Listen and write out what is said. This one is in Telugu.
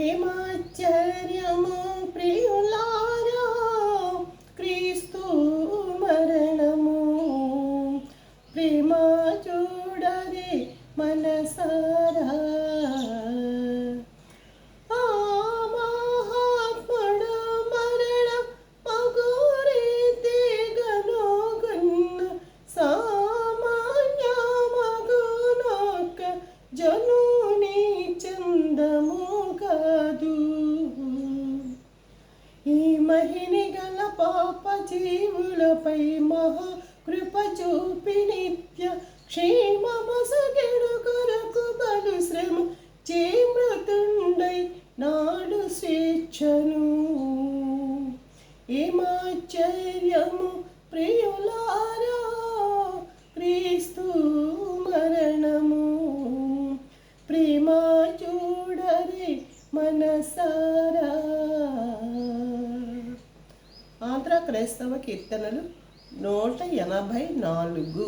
ఏమాశ్చర్యము ప్రియులారా క్రీస్తు మరణము, ప్రేమ చూడరే మనసారా. ఆ మహాత్ముడు మరణం మగురీతి గనుగున్న సామాన్య మగునొక్క జనుని చందము కాదు. ఈ మహిని గల పాప జీవులపై మహా కృప చూపి నిత్య క్షేమమసగెడు కొరకు బలు శ్రమ చే మృతుండై నాడు స్వేచ్ఛను. ఏమాశ్చర్యము ప్రియులారా క్రీస్తు మరణము, ప్రేమ చూడరే మనసారా. ఆంధ్ర క్రైస్తవ కీర్తనలు 184.